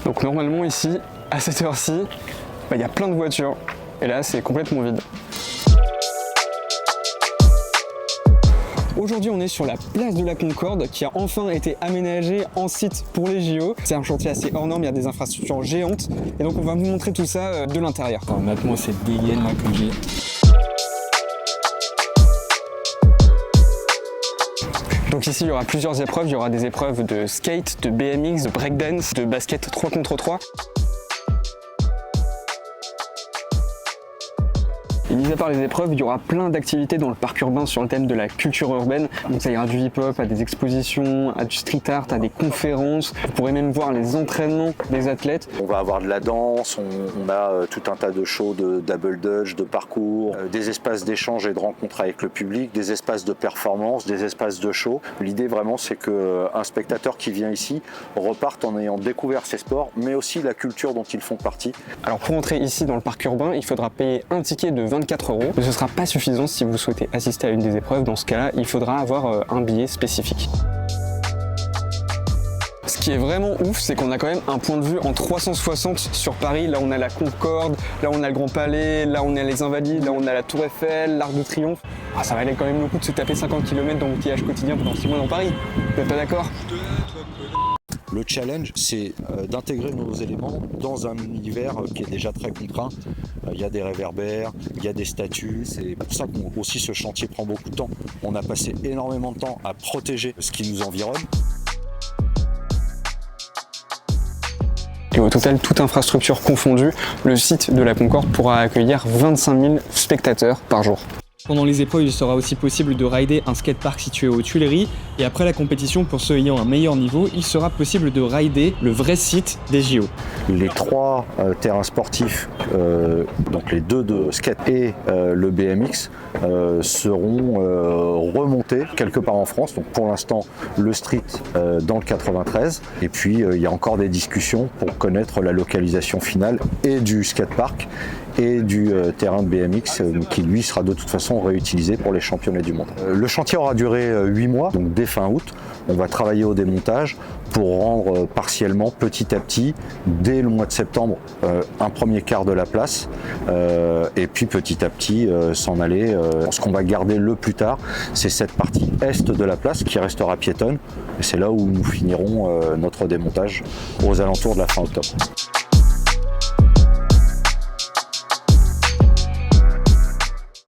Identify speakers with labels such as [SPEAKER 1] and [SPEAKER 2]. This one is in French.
[SPEAKER 1] Donc normalement ici, à cette heure-ci, il y a plein de voitures. Et là, c'est complètement vide. Aujourd'hui, on est sur la place de la Concorde qui a enfin été aménagée en site pour les JO. C'est un chantier assez hors norme, il y a des infrastructures géantes. Et donc, on va vous montrer tout ça de l'intérieur.
[SPEAKER 2] Honnêtement, cette dégaine là que j'ai.
[SPEAKER 1] Donc ici, il y aura plusieurs épreuves. Il y aura des épreuves de skate, de BMX, de breakdance, de basket 3 contre 3. Et mis à part les épreuves, il y aura plein d'activités dans le parc urbain sur le thème de la culture urbaine. Donc ça ira du hip-hop à des expositions, à du street art, à des conférences. Vous pourrez même voir les entraînements des athlètes.
[SPEAKER 3] On va avoir de la danse, on a tout un tas de shows de double dutch, de parcours, des espaces d'échange et de rencontres avec le public, des espaces de performance, des espaces de show. L'idée vraiment, c'est qu'un spectateur qui vient ici reparte en ayant découvert ces sports, mais aussi la culture dont ils font partie.
[SPEAKER 1] Alors pour entrer ici dans le parc urbain, il faudra payer un ticket de 24 €. Mais ce ne sera pas suffisant si vous souhaitez assister à une des épreuves. Dans ce cas-là, il faudra avoir un billet spécifique. Ce qui est vraiment ouf, c'est qu'on a quand même un point de vue en 360 sur Paris. Là, on a la Concorde, là, on a le Grand Palais, là, on a les Invalides, là, on a la Tour Eiffel, l'Arc de Triomphe. Ah, ça valait quand même le coup de se taper 50 km d'embouteillage quotidien pendant 6 mois dans Paris. Vous n'êtes pas d'accord ?
[SPEAKER 3] Le challenge, c'est d'intégrer nos éléments dans un univers qui est déjà très contraint. Il y a des réverbères, il y a des statues. C'est pour ça que aussi ce chantier prend beaucoup de temps. On a passé énormément de temps à protéger ce qui nous environne.
[SPEAKER 1] Et au total, toute infrastructure confondue, le site de la Concorde pourra accueillir 25 000 spectateurs par jour.
[SPEAKER 4] Pendant les épreuves, il sera aussi possible de rider un skatepark situé aux Tuileries. Et après la compétition, pour ceux ayant un meilleur niveau, il sera possible de rider le vrai site des JO.
[SPEAKER 3] Les 3 terrains sportifs, donc les 2 de skate et le BMX, seront remontés quelque part en France. Donc pour l'instant, le street dans le 93. Et puis il y a encore des discussions pour connaître la localisation finale et du skatepark et du terrain de BMX qui lui sera de toute façon réutilisé pour les championnats du monde. Le chantier aura duré 8 mois, donc dès fin août. On va travailler au démontage pour rendre partiellement, petit à petit, dès le mois de septembre, un premier quart de la place et puis petit à petit s'en aller. Ce qu'on va garder le plus tard, c'est cette partie est de la place qui restera piétonne et c'est là où nous finirons notre démontage aux alentours de la fin octobre.